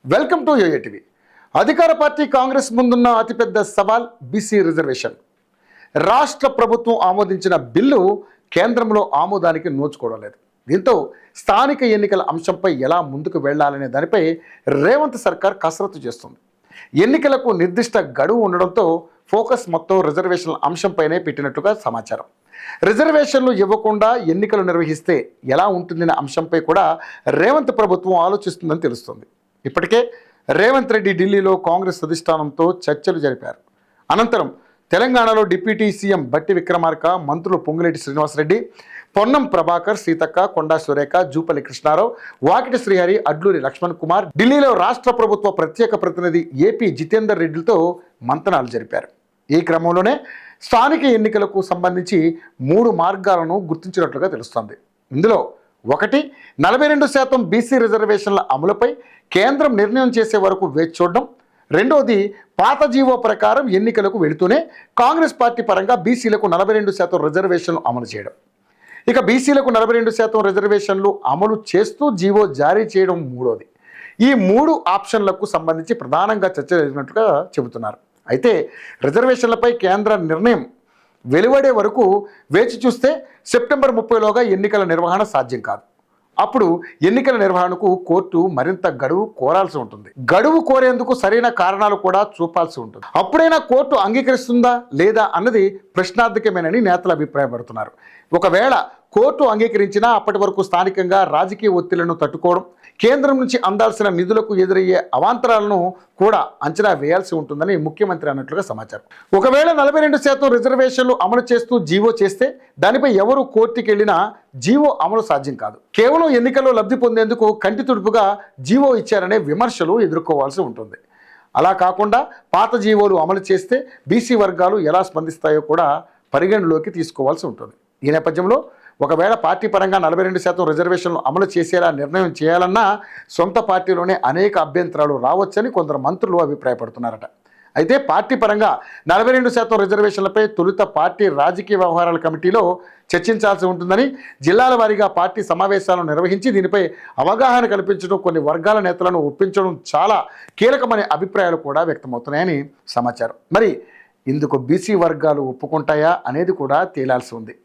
Welcome to యోయోటీవీ. అధికార party Congress ముందున్న అతిపెద్ద సవాల్ బీసీ రిజర్వేషన్. రాష్ట్ర ప్రభుత్వం ఆమోదించిన బిల్లు కేంద్రంలో ఆమోదానికి నోచుకోవడం లేదు. దీంతో స్థానిక ఎన్నికల అంశంపై ఎలా ముందుకు వెళ్లాలనే దానిపై రేవంత్ సర్కార్ కసరత్తు చేస్తుంది. ఎన్నికలకు నిర్దిష్ట గడువు ఉండడంతో ఫోకస్ మొత్తం రిజర్వేషన్ల అంశంపైనే పెట్టినట్లుగా సమాచారం. రిజర్వేషన్లు ఇవ్వకుండా ఎన్నికలు నిర్వహిస్తే ఎలా ఉంటుందనే అంశంపై కూడా రేవంత్ ప్రభుత్వం ఆలోచిస్తుందని తెలుస్తుంది. ఇప్పటికే రేవంత్ రెడ్డి ఢిల్లీలో కాంగ్రెస్ అధిష్టానంతో చర్చలు జరిపారు. అనంతరం తెలంగాణలో డిప్యూటీ సీఎం బట్టి విక్రమార్క, మంత్రులు పొంగులేటి శ్రీనివాసరెడ్డి, పొన్నం ప్రభాకర్, సీతక్క, కొండా సురేఖ, జూపల్లి కృష్ణారావు, వాకిటి శ్రీహరి, అడ్లూరి లక్ష్మణ్ కుమార్ ఢిల్లీలో రాష్ట్ర ప్రభుత్వ ప్రత్యేక ప్రతినిధి ఏపీ జితేందర్ రెడ్డిలతో మంతనాలు జరిపారు. ఈ క్రమంలోనే స్థానిక ఎన్నికలకు సంబంధించి 3 మార్గాలను గుర్తించినట్లుగా తెలుస్తోంది. ఇందులో ఒకటి 42% బీసీ రిజర్వేషన్ల అమలుపై కేంద్రం నిర్ణయం చేసే వరకు వేచి చూడడం. రెండోది పాత జీవో ప్రకారం ఎన్నికలకు వెళుతూనే కాంగ్రెస్ పార్టీ పరంగా బీసీలకు 42% రిజర్వేషన్లు అమలు చేయడం. ఇక బీసీలకు 42% రిజర్వేషన్లు అమలు చేస్తూ జీవో జారీ చేయడం మూడోది. ఈ 3 ఆప్షన్లకు సంబంధించి ప్రధానంగా చర్చ జరిగినట్లుగా చెబుతున్నారు. అయితే రిజర్వేషన్లపై కేంద్ర నిర్ణయం వెలువడే వరకు వేచి చూస్తే సెప్టెంబర్ 30లోగా ఎన్నికల నిర్వహణ సాధ్యం కాదు. అప్పుడు ఎన్నికల నిర్వహణకు కోర్టు మరింత గడువు కోరాల్సి ఉంటుంది. గడువు కోరేందుకు సరైన కారణాలు కూడా చూపాల్సి ఉంటుంది. అప్పుడైనా కోర్టు అంగీకరిస్తుందా లేదా అన్నది ప్రశ్నార్థకమేనని నేతలు అభిప్రాయపడుతున్నారు. ఒకవేళ కోర్టు అంగీకరించినా అప్పటి వరకు స్థానికంగా రాజకీయ ఒత్తిళ్లను తట్టుకోవడం, కేంద్రం నుంచి అందాల్సిన నిధులకు ఎదురయ్యే అవాంతరాలను కూడా అంచనా వేయాల్సి ఉంటుందని ముఖ్యమంత్రి అన్నట్లుగా సమాచారం. ఒకవేళ 42% రిజర్వేషన్లు అమలు చేస్తూ జీవో చేస్తే దానిపై ఎవరు కోర్టుకి వెళ్ళినా జీవో అమలు సాధ్యం కాదు. కేవలం ఎన్నికల్లో లబ్ధి పొందేందుకు కంటి తుడుపుగా జీవో ఇచ్చారనే విమర్శలు ఎదుర్కోవాల్సి ఉంటుంది. అలా కాకుండా పాత జీవోలు అమలు చేస్తే బీసీ వర్గాలు ఎలా స్పందిస్తాయో కూడా పరిగణలోకి తీసుకోవాల్సి ఉంటుంది. ఈ నేపథ్యంలో ఒకవేళ పార్టీ పరంగా 42% రిజర్వేషన్లు అమలు చేసేలా నిర్ణయం చేయాలన్నా సొంత పార్టీలోనే అనేక అభ్యంతరాలు రావచ్చని కొందరు మంత్రులు అభిప్రాయపడుతున్నారట. అయితే పార్టీ పరంగా 42% రిజర్వేషన్లపై తొలుత పార్టీ రాజకీయ వ్యవహారాల కమిటీలో చర్చించాల్సి ఉంటుందని, జిల్లాల వారీగా పార్టీ సమావేశాలను నిర్వహించి దీనిపై అవగాహన కల్పించడం, కొన్ని వర్గాల నేతలను ఒప్పించడం చాలా కీలకమనే అభిప్రాయాలు కూడా వ్యక్తమవుతున్నాయని సమాచారం. మరి ఇందుకు బీసీ వర్గాలు ఒప్పుకుంటాయా అనేది కూడా తేలాల్సి ఉంది.